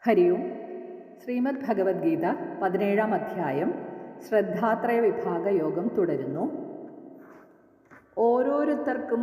ഹരി ഓം. ശ്രീമദ് ഭഗവത്ഗീത 17-ാം അധ്യായം ശ്രദ്ധാത്രയ വിഭാഗ യോഗം തുടരുന്നു. ഓരോരുത്തർക്കും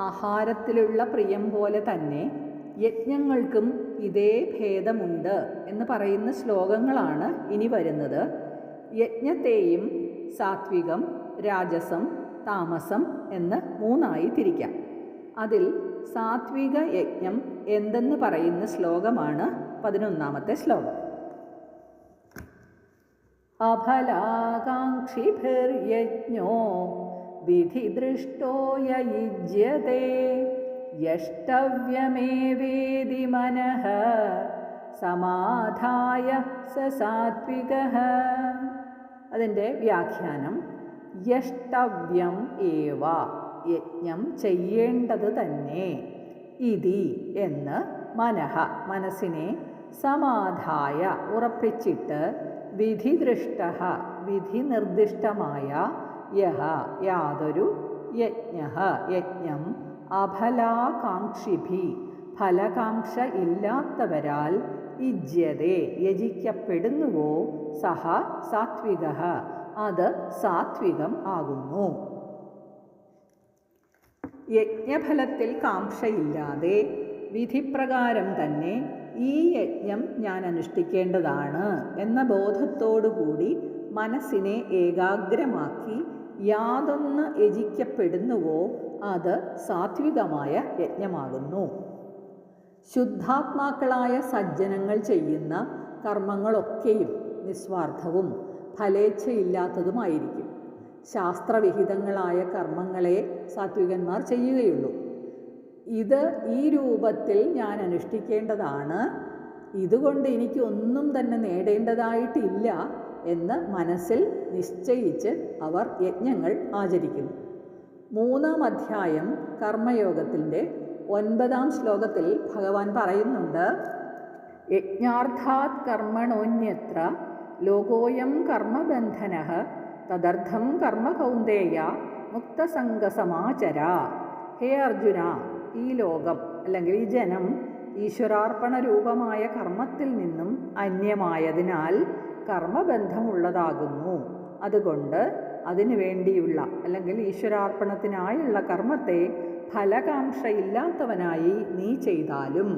ആഹാരത്തിലുള്ള പ്രിയം പോലെ തന്നെ യജ്ഞങ്ങൾക്കും ഇതേ ഭേദമുണ്ട് എന്ന് പറയുന്ന ശ്ലോകങ്ങളാണ് ഇനി വരുന്നത്. യജ്ഞത്തെയും സാത്വികം, രാജസം, താമസം എന്ന് മൂന്നായി തിരിക്കാം. അതിൽ സാത്വിക യജ്ഞം എന്തെന്ന് പറയുന്ന ശ്ലോകമാണ് 11-ാമത്തെ ശ്ലോകം. അഫലാകാംക്ഷിഭിർയജ്ഞോ വിധിദൃഷ്ടോ യയുജ്യതേ യഷ്ടവ്യമേവേദി മനഃ സമാധായ സ സാത്വികഃ. അതിൻ്റെ വ്യാഖ്യാനം: യഷ്ടവ്യം ഏവ, യജ്ഞം ചെയ്യേണ്ടത് തന്നെ, ഇതി എന്ന് മനഃ മനസ്സിനെ സമാധായ ഉറപ്പിച്ചിട്ട് വിധിദൃഷ്ടഃ വിധി നിർദ്ദിഷ്ടമായ യഹ യാതൊരു യജ്ഞഃ യജ്ഞം അഫലാകാംക്ഷിഭി ഫലകാംക്ഷ ഇല്ലാത്തവരാൽ യുജ്യതേ യജിക്കപ്പെടുന്നുവോ സഹ സാത്വികഃ അത് സാത്വികം ആകുന്നു. യജ്ഞഫലത്തിൽ കാംക്ഷയില്ലാതെ വിധിപ്രകാരം തന്നെ ഈ യജ്ഞം ഞാൻ അനുഷ്ഠിക്കേണ്ടതാണ് എന്ന ബോധത്തോടുകൂടി മനസ്സിനെ ഏകാഗ്രമാക്കി യാതൊന്ന് യജിക്കപ്പെടുന്നുവോ അത് സാത്വികമായ യജ്ഞമാകുന്നു. ശുദ്ധാത്മാക്കളായ സജ്ജനങ്ങൾ ചെയ്യുന്ന കർമ്മങ്ങളൊക്കെയും നിസ്വാർത്ഥവും ഫലേച്ഛയില്ലാത്തതുമായിരിക്കും. ശാസ്ത്രവിഹിതങ്ങളായ കർമ്മങ്ങളെ സാത്വികന്മാർ ചെയ്യുകയുള്ളൂ. ഇത് ഈ രൂപത്തിൽ ഞാൻ അനുഷ്ഠിക്കേണ്ടതാണ്, ഇതുകൊണ്ട് എനിക്ക് ഒന്നും തന്നെ നേടേണ്ടതായിട്ടില്ല എന്ന് മനസ്സിൽ നിശ്ചയിച്ച് അവർ യജ്ഞങ്ങൾ ആചരിക്കുന്നു. 3-ാം അധ്യായം കർമ്മയോഗത്തിൻ്റെ 9-ാം ശ്ലോകത്തിൽ ഭഗവാൻ പറയുന്നുണ്ട്: യജ്ഞാർത്ഥാത് കർമ്മണോന്യത്ര ലോകോയം കർമ്മബന്ധനഃ തദർത്ഥം കർമ്മ കൗന്ദേയ മുക്തസംഗസമാചര. ഹേ അർജുന, ഈ ലോകം അല്ലെങ്കിൽ ഈ ജനം ഈശ്വരാർപ്പണ രൂപമായ കർമ്മത്തിൽ നിന്നും അന്യമായതിനാൽ കർമ്മബന്ധമുള്ളതാകുന്നു. അതുകൊണ്ട് അതിനു വേണ്ടിയുള്ള അല്ലെങ്കിൽ ഈശ്വരാർപ്പണത്തിനായുള്ള കർമ്മത്തെ ഫലകാംക്ഷയില്ലാത്തവനായി നീ ചെയ്താലും,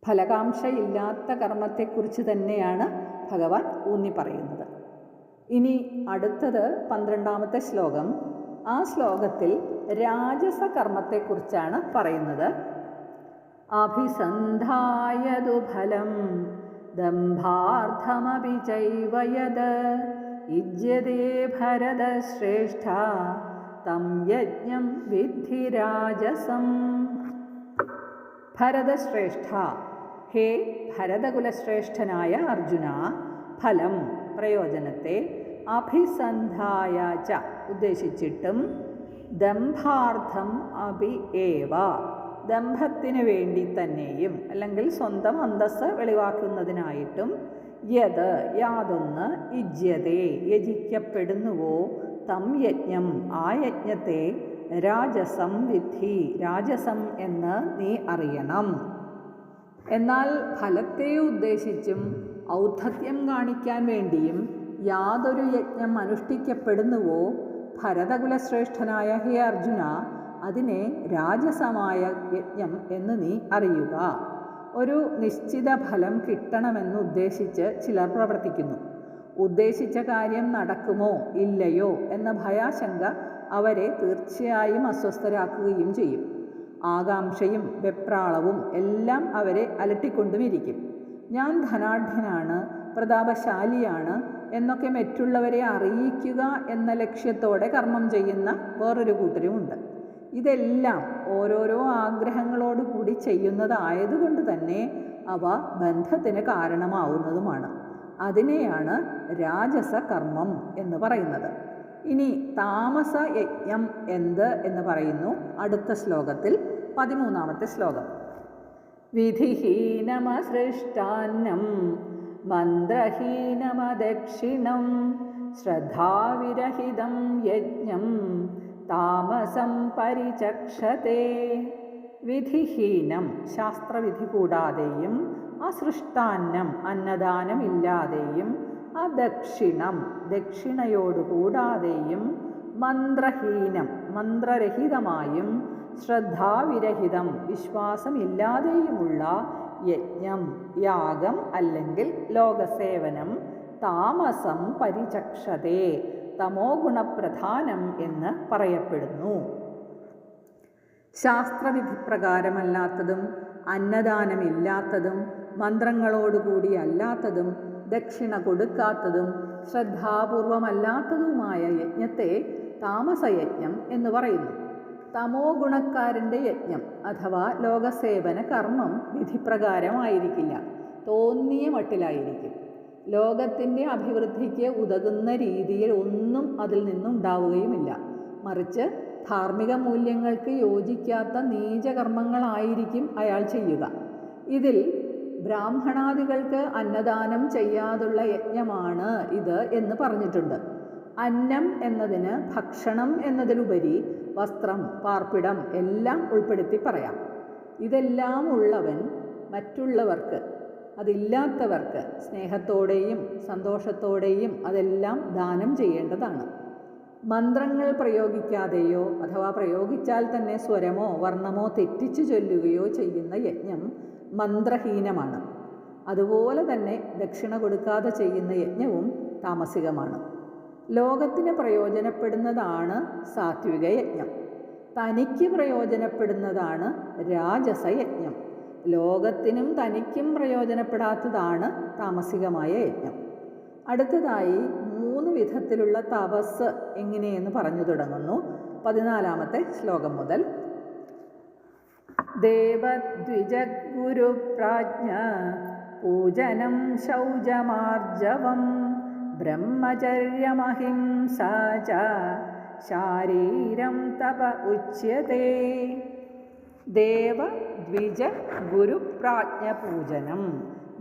ഫലകാംക്ഷയില്ലാത്ത കർമ്മത്തെക്കുറിച്ച് തന്നെയാണ് ഭഗവാൻ ഊന്നി പറയുന്നത്. ഇനി അടുത്തത് 12-ാമത്തെ ശ്ലോകം. ആ ശ്ലോകത്തിൽ രാജസ കർമ്മത്തെക്കുറിച്ചാണ് പറയുന്നത്. അഭിസന്ധായതു ഫലം ദംഭാർത്ഥമപി ചൈവ യത് യുജ്യതേ ഭരതശ്രേഷ്ഠ തം യജ്ഞം വിദ്ധി രാജസം. ഭരതശ്രേഷ്ഠ, ഹേ ഭരതകുലശ്രേഷ്ഠനായ അർജുന, ഫലം പ്രയോജനത്തെ അഭിസന്ധായ ച ഉദ്ദേശിച്ചിട്ടും ദംഭാർത്ഥം അഭി ഏവ ദംഭത്തിന് വേണ്ടി തന്നെയും അല്ലെങ്കിൽ സ്വന്തം അന്തസ്സ് വെളിവാക്കുന്നതിനായിട്ടും യത് യാതൊന്ന് യുജ്യതേ യജിക്കപ്പെടുന്നുവോ തം യജ്ഞം ആ യജ്ഞത്തെ രാജസം വിദ്ധി രാജസം എന്ന് നീ അറിയണം. എന്നാൽ ഫലത്തെ ഉദ്ദേശിച്ചും ഔദ്ധത്യം കാണിക്കാൻ വേണ്ടിയും യാതൊരു യജ്ഞം അനുഷ്ഠിക്കപ്പെടുന്നുവോ ഭരതകുലശ്രേഷ്ഠനായ ഹേ അർജുന, അതിനെ രാജസമായ യജ്ഞം എന്ന് നീ അറിയുക. ഒരു നിശ്ചിത ഫലം കിട്ടണമെന്നുദ്ദേശിച്ച് ചിലർ പ്രവർത്തിക്കുന്നു. ഉദ്ദേശിച്ച കാര്യം നടക്കുമോ ഇല്ലയോ എന്ന ഭയാശങ്ക അവരെ തീർച്ചയായും അസ്വസ്ഥരാക്കുകയും ചെയ്യും. ആകാംക്ഷയും വെപ്രാളവും എല്ലാം അവരെ അലട്ടിക്കൊണ്ടുമിരിക്കും. ഞാൻ ധനാഢ്യനാണ്, പ്രതാപശാലിയാണ് എന്നൊക്കെ മറ്റുള്ളവരെ അറിയിക്കുക എന്ന ലക്ഷ്യത്തോടെ കർമ്മം ചെയ്യുന്ന വേറൊരു കൂട്ടരുമുണ്ട്. ഇതെല്ലാം ഓരോരോ ആഗ്രഹങ്ങളോടുകൂടി ചെയ്യുന്നതായതുകൊണ്ട് തന്നെ അവ ബന്ധത്തിന് കാരണമാവുന്നതുമാണ്. അതിനെയാണ് രാജസ കർമ്മം എന്ന് പറയുന്നത്. ഇനി താമസ യജ്ഞം എന്ത് എന്ന് പറയുന്നു അടുത്ത ശ്ലോകത്തിൽ, 13-ാമത്തെ ശ്ലോകം. വിധിഹീനമസൃഷ്ടാന്നം മന്ത്രഹീനമദക്ഷിണം ശ്രദ്ധാവിരഹിതം യജ്ഞം താമസം പരിചക്ഷതേ. വിധിഹീനം, ശാസ്ത്രവിധി കൂടാതെയും അസൃഷ്ടാന്നം അന്നദാനമില്ലാതെയും അദക്ഷിണം ദക്ഷിണയോടുകൂടാതെയും മന്ത്രഹീനം മന്ത്രരഹിതമായും ശ്രദ്ധാവിരഹിതം വിശ്വാസമില്ലാതെയുമുള്ള യജ്ഞം യാഗം അല്ലെങ്കിൽ ലോകസേവനം താമസം പരിചക്ഷതേ തമോ ഗുണപ്രധാനം എന്ന് പറയപ്പെടുന്നു. ശാസ്ത്രവിധിപ്രകാരമല്ലാത്തതും അന്നദാനമില്ലാത്തതും മന്ത്രങ്ങളോടുകൂടി അല്ലാത്തതും ദക്ഷിണ കൊടുക്കാത്തതും ശ്രദ്ധാപൂർവമല്ലാത്തതുമായ യജ്ഞത്തെ താമസയജ്ഞം എന്ന് പറയുന്നു. തമോ ഗുണക്കാരൻ്റെ യജ്ഞം അഥവാ ലോകസേവന കർമ്മം വിധിപ്രകാരമായിരിക്കില്ല, തോന്നിയ മട്ടിലായിരിക്കും. ലോകത്തിൻ്റെ അഭിവൃദ്ധിക്ക് ഉതകുന്ന രീതിയിൽ ഒന്നും അതിൽ നിന്നുണ്ടാവുകയുമില്ല. മറിച്ച് ധാർമ്മിക മൂല്യങ്ങൾക്ക് യോജിക്കാത്ത നീചകർമ്മങ്ങളായിരിക്കും അയാൾ ചെയ്യുക. ഇതിൽ ബ്രാഹ്മണാദികൾക്ക് അന്നദാനം ചെയ്യാതുള്ള യജ്ഞമാണ് ഇത് എന്ന് പറഞ്ഞിട്ടുണ്ട്. അന്നം എന്നതിന് ഭക്ഷണം എന്നതിലുപരി വസ്ത്രം, പാർപ്പിടം എല്ലാം ഉൾപ്പെടുത്തി പറയാം. ഇതെല്ലാം ഉള്ളവൻ മറ്റുള്ളവർക്ക്, അതില്ലാത്തവർക്ക് സ്നേഹത്തോടെയും സന്തോഷത്തോടെയും അതെല്ലാം ദാനം ചെയ്യേണ്ടതാണ്. മന്ത്രങ്ങൾ പ്രയോഗിക്കാതെയോ അഥവാ പ്രയോഗിച്ചാൽ തന്നെ സ്വരമോ വർണ്ണമോ തെറ്റിച്ചു ചൊല്ലുകയോ ചെയ്യുന്ന യജ്ഞം മന്ത്രഹീനമാണ്. അതുപോലെ തന്നെ ദക്ഷിണ കൊടുക്കാതെ ചെയ്യുന്ന യജ്ഞവും താമസികമാണ്. ലോകത്തിന് പ്രയോജനപ്പെടുന്നതാണ് സാത്വിക യജ്ഞം, തനിക്ക് പ്രയോജനപ്പെടുന്നതാണ് രാജസയജ്ഞം. ലോകത്തിനും തനിക്കും പ്രയോജനപ്പെടാത്തതാണ് താമസികമായ യജ്ഞം. അടുത്തതായി 3 വിധത്തിലുള്ള തപസ് എങ്ങനെയെന്ന് പറഞ്ഞു തുടങ്ങുന്നു. 14-ാമത്തെ ശ്ലോകം മുതൽ. ദേവദ്വിജഗുരുപ്രാജ്ഞ പൂജനം ശൗചമാർജവം ബ്രഹ്മചര്യമഹിംസാ ച ശാരീരം തപ ഉച്യതേ. ദേവദ്വിജ ഗുരുപ്രാജ്ഞ പൂജനം,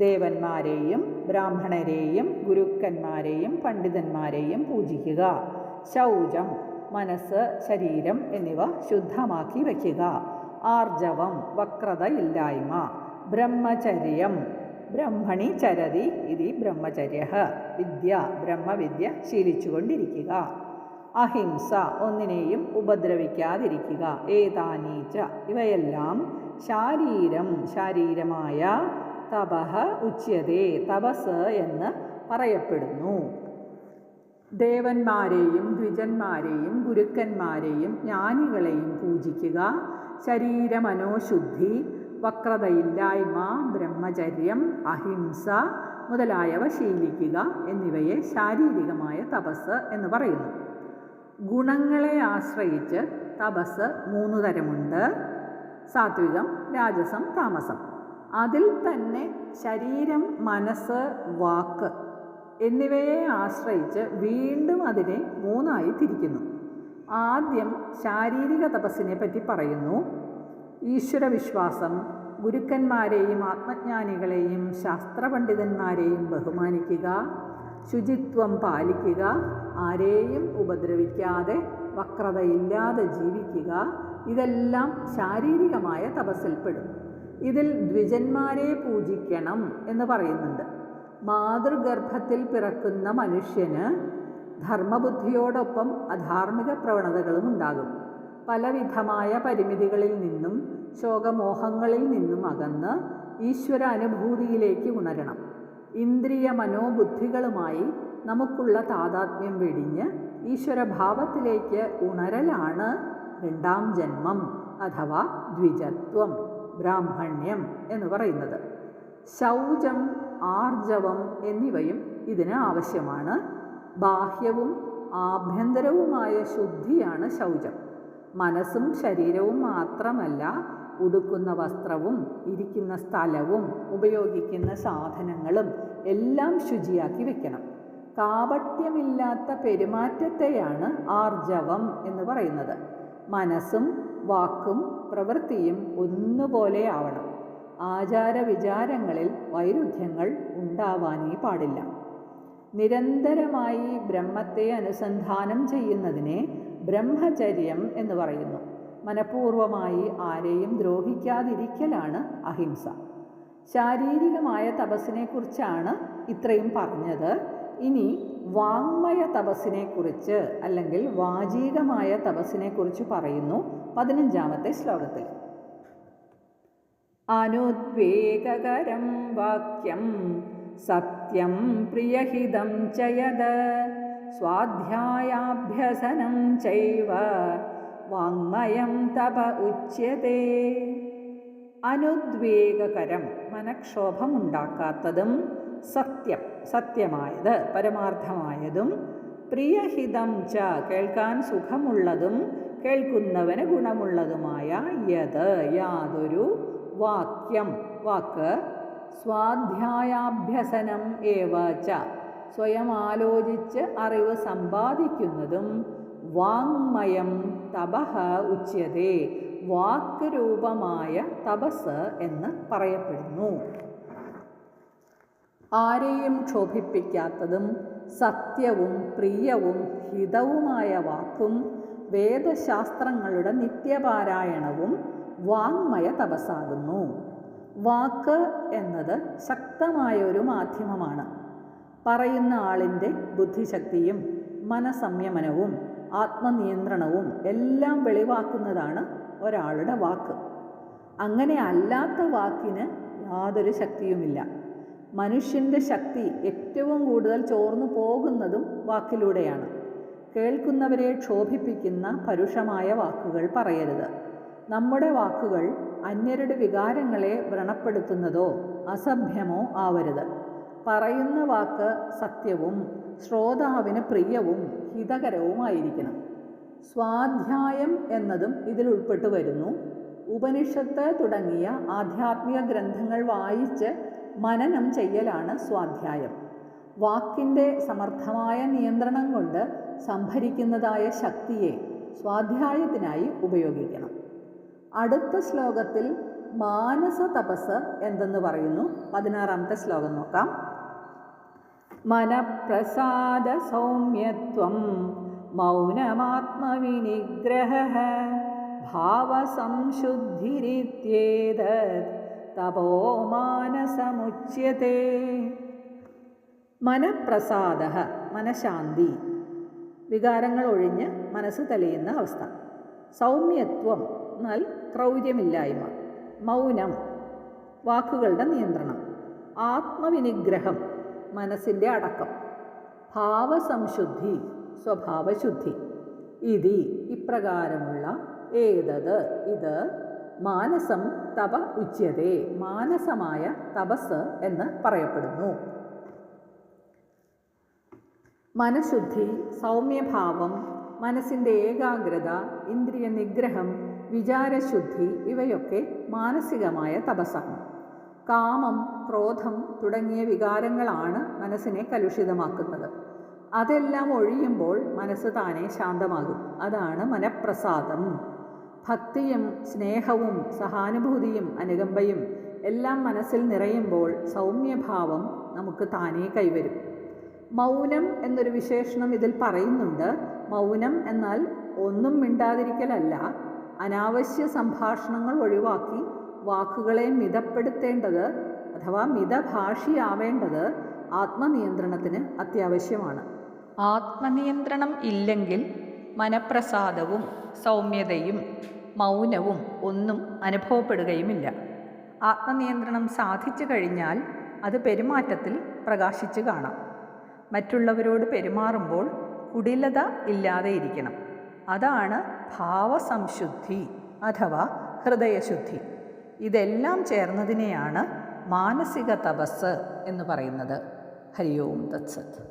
ദേവന്മാരെയും ബ്രാഹ്മണരെയും ഗുരുക്കന്മാരെയും പണ്ഡിതന്മാരെയും പൂജിക്കുക. ശൗചം മനസ്സ് ശരീരം എന്നിവ ശുദ്ധമാക്കി വയ്ക്കുക. ആർജവം വക്രതയില്ലായ്മ. ബ്രഹ്മചര്യം ബ്രഹ്മണി ചരതി ഇതി ബ്രഹ്മചര്യഃ വിദ്യ ബ്രഹ്മവിദ്യ ശീലിച്ചുകൊണ്ടിരിക്കുക. അഹിംസ ഒന്നിനെയും ഉപദ്രവിക്കാതിരിക്കുക. ഏതാനീച്ച ഇവയെല്ലാം ശാരീരമായ തപഃ ഉച്യതേ തപസ് എന്ന് പറയപ്പെടുന്നു. ദേവന്മാരെയും ദ്വിജന്മാരെയും ഗുരുക്കന്മാരെയും ജ്ഞാനികളെയും പൂജിക്കുക. ശരീരമനോശുദ്ധി, വക്രതയില്ലായ്മ, ബ്രഹ്മചര്യം, അഹിംസ മുതലായവ ശീലിക്കുക എന്നിവയെ ശാരീരികമായ തപസ് എന്ന് പറയുന്നു. ഗുണങ്ങളെ ആശ്രയിച്ച് തപസ് 3 തരമുണ്ട്: സാത്വികം, രാജസം, താമസം. അതിൽ തന്നെ ശരീരം, മനസ്സ്, വാക്ക് എന്നിവയെ ആശ്രയിച്ച് വീണ്ടും അതിനെ 3ആയി തിരിക്കുന്നു. ആദ്യം ശാരീരിക തപസ്സിനെ പറ്റി പറയുന്നു. ഈശ്വരവിശ്വാസം, ഗുരുക്കന്മാരെയും ആത്മജ്ഞാനികളെയും ശാസ്ത്രപണ്ഡിതന്മാരെയും ബഹുമാനിക്കുക, ശുചിത്വം പാലിക്കുക, ആരെയും ഉപദ്രവിക്കാതെ വക്രതയില്ലാതെ ജീവിക്കുക, ഇതെല്ലാം ശാരീരികമായ തപസ്സിൽപ്പെടും. ഇതിൽ ദ്വിജന്മാരെ പൂജിക്കണം എന്ന് പറയുന്നുണ്ട്. മാതൃഗർഭത്തിൽ പിറക്കുന്ന മനുഷ്യന് ധർമ്മബുദ്ധിയോടൊപ്പം അധാർമിക പ്രവണതകളും ഉണ്ടാകും. പലവിധമായ പരിമിതികളിൽ നിന്നും ശോകമോഹങ്ങളിൽ നിന്നും അകന്ന് ഈശ്വര അനുഭൂതിയിലേക്ക് ഉണരണം. ഇന്ദ്രിയ മനോബുദ്ധികളുമായി നമുക്കുള്ള താതാത്മ്യം വെടിഞ്ഞ് ഈശ്വരഭാവത്തിലേക്ക് ഉണരലാണ് 2ാം ജന്മം അഥവാ ദ്വിജത്വം, ബ്രാഹ്മണ്യം എന്ന് പറയുന്നത്. ശൗചം, ആർജവം എന്നിവയും ഇതിന് ആവശ്യമാണ്. ബാഹ്യവും ആഭ്യന്തരവുമായ ശുദ്ധിയാണ് ശൗചം. മനസ്സും ശരീരവും മാത്രമല്ല, ഉടുക്കുന്ന വസ്ത്രവും ഇരിക്കുന്ന സ്ഥലവും ഉപയോഗിക്കുന്ന സാധനങ്ങളും എല്ലാം ശുചിയാക്കി വെക്കണം. കാപട്യമില്ലാത്ത പെരുമാറ്റത്തെയാണ് ആർജവം എന്ന് പറയുന്നത്. മനസ്സും വാക്കും പ്രവൃത്തിയും ഒന്നുപോലെ ആവണം. ആചാരവിചാരങ്ങളിൽ വൈരുദ്ധ്യങ്ങൾ ഉണ്ടാവാനേ പാടില്ല. നിരന്തരമായി ബ്രഹ്മത്തെ അനുസന്ധാനം ചെയ്യുന്നതിനെ ബ്രഹ്മചര്യം എന്ന് പറയുന്നു. മനഃപൂർവമായി ആരെയും ദ്രോഹിക്കാതിരിക്കലാണ് അഹിംസ. ശാരീരികമായ തപസ്സിനെക്കുറിച്ചാണ് ഇത്രയും പറഞ്ഞത്. ഇനി വാങ്മയ തപസ്സിനെക്കുറിച്ച് അല്ലെങ്കിൽ വാചീകമായ തപസ്സിനെക്കുറിച്ച് പറയുന്നു 15-ാമത്തെ ശ്ലോകത്തിൽ. അനുദ്വേഗകരം വാക്യം സത്യം പ്രിയഹിതം ച യത് സ്വാധ്യായാഭ്യസനം ചൈവ വാങ്മയം തപ ഉച്യതേ. അനുദ്വേഗകരം മനക്ഷോഭമുണ്ടാക്കാത്തതും, സത്യം സത്യമായത് പരമാർത്ഥമായതും, പ്രിയഹിതം ച കേൾക്കാൻ സുഖമുള്ളതും കേൾക്കുന്നവന് ഗുണമുള്ളതുമായ യത് യാതൊരു വാക്യം വാക്ക്, സ്വാധ്യായാഭ്യസനം ഏവ ച സ്വയം ആലോചിച്ച് അറിവ് സമ്പാദിക്കുന്നതും, വാങ്മയം തപഃ ഉച്യതേ വാക്ക് രൂപമായ തപസ് എന്ന് പറയപ്പെടുന്നു. ആരെയും ക്ഷോഭിപ്പിക്കാത്തതും സത്യവും പ്രിയവും ഹിതവുമായ വാക്കും വേദശാസ്ത്രങ്ങളുടെ നിത്യപാരായണവും വാങ്മയ തപസ്സാകുന്നു. വാക്ക് എന്നത് ശക്തമായ ഒരു മാധ്യമമാണ്. പറയുന്ന ആളിൻ്റെ ബുദ്ധിശക്തിയും മനസംയമനവും ആത്മനിയന്ത്രണവും എല്ലാം വെളിവാക്കുന്നതാണ് ഒരാളുടെ വാക്ക്. അങ്ങനെ അല്ലാത്ത വാക്കിന് യാതൊരു ശക്തിയുമില്ല. മനുഷ്യൻ്റെ ശക്തി ഏറ്റവും കൂടുതൽ ചോർന്നു പോകുന്നതും വാക്കിലൂടെയാണ്. കേൾക്കുന്നവരെ ക്ഷോഭിപ്പിക്കുന്ന പരുഷമായ വാക്കുകൾ പറയരുത്. നമ്മുടെ വാക്കുകൾ അന്യരുടെ വികാരങ്ങളെ വ്രണപ്പെടുത്തുന്നതോ അസഭ്യമോ ആവരുത്. പറയുന്ന വാക്ക് സത്യവും ശ്രോതാവിന് പ്രിയവും ഹിതകരവുമായിരിക്കണം. സ്വാധ്യായം എന്നതും ഇതിൽ ഉൾപ്പെട്ടു വരുന്നു. ഉപനിഷത്ത് തുടങ്ങിയ ആധ്യാത്മിക ഗ്രന്ഥങ്ങൾ വായിച്ച് മനനം ചെയ്യലാണ് സ്വാധ്യായം. വാക്കിൻ്റെ സമർത്ഥമായ നിയന്ത്രണം കൊണ്ട് സംഭരിക്കുന്നതായ ശക്തിയെ സ്വാധ്യായത്തിനായി ഉപയോഗിക്കണം. അടുത്ത ശ്ലോകത്തിൽ മാനസ തപസ് എന്തെന്ന് പറയുന്നു. 16-ാമത്തെ ശ്ലോകം നോക്കാം. മനഃപ്രസാദ സൗമ്യത്വം മൗനമാത്മവിനിഗ്രഹഃ ഭാവസംശുദ്ധിരിത്യേതത് തപോ മാനസമുച്യതേ. മനഃപ്രസാദഃ മനഃശാന്തി, വികാരങ്ങൾ ഒഴിഞ്ഞ് മനസ്സ് തെളിയുന്ന അവസ്ഥ. സൗമ്യത്വം എന്നാൽ ക്രൗര്യമില്ലായ്മ. മൗനം വാക്കുകളുടെ നിയന്ത്രണം. ആത്മവിനിഗ്രഹം മനസ്സിൻ്റെ അടക്കം. ഭാവസംശുദ്ധി സ്വഭാവശുദ്ധി. ഇതി ഇപ്രകാരമുള്ള ഏതത് ഇത് മാനസം തപ ഉച്യതേ മാനസമായ തപസ് എന്ന് പറയപ്പെടുന്നു. മനഃശുദ്ധി, സൗമ്യഭാവം, മനസ്സിൻ്റെ ഏകാഗ്രത, ഇന്ദ്രിയ നിഗ്രഹം, വിചാരശുദ്ധി ഇവയൊക്കെ മാനസികമായ തപസ്സാണ്. കാമം, ക്രോധം തുടങ്ങിയ വികാരങ്ങളാണ് മനസ്സിനെ കലുഷിതമാക്കുന്നത്. അതെല്ലാം ഒഴിയുമ്പോൾ മനസ്സ് താനെ ശാന്തമാകും. അതാണ് മനഃപ്രസാദം. ഭക്തിയും സ്നേഹവും സഹാനുഭൂതിയും അനുകമ്പയും എല്ലാം മനസ്സിൽ നിറയുമ്പോൾ സൗമ്യഭാവം നമുക്ക് താനേ കൈവരും. മൗനം എന്നൊരു വിശേഷണം ഇതിൽ പറയുന്നുണ്ട്. മൗനം എന്നാൽ ഒന്നും മിണ്ടാതിരിക്കലല്ല, അനാവശ്യ സംഭാഷണങ്ങൾ ഒഴിവാക്കി വാക്കുകളെ മിതപ്പെടുത്തേണ്ടത് അഥവാ മിതഭാഷിയാവേണ്ടത് ആത്മനിയന്ത്രണത്തിന് അത്യാവശ്യമാണ്. ആത്മനിയന്ത്രണം ഇല്ലെങ്കിൽ മനഃപ്രസാദവും സൗമ്യതയും മൗനവും ഒന്നും അനുഭവപ്പെടുകയുമില്ല. ആത്മനിയന്ത്രണം സാധിച്ചു കഴിഞ്ഞാൽ അത് പെരുമാറ്റത്തിൽ പ്രകാശിച്ചു കാണാം. മറ്റുള്ളവരോട് പെരുമാറുമ്പോൾ കുടിലത ഇല്ലാതെ ഇരിക്കണം. അതാണ് ഭാവസംശുദ്ധി അഥവാ ഹൃദയശുദ്ധി. ഇതെല്ലാം ചേർന്നതിനെയാണ് മാനസിക തപസ് എന്ന് പറയുന്നത്. ഹരി ഓം തത്സത്.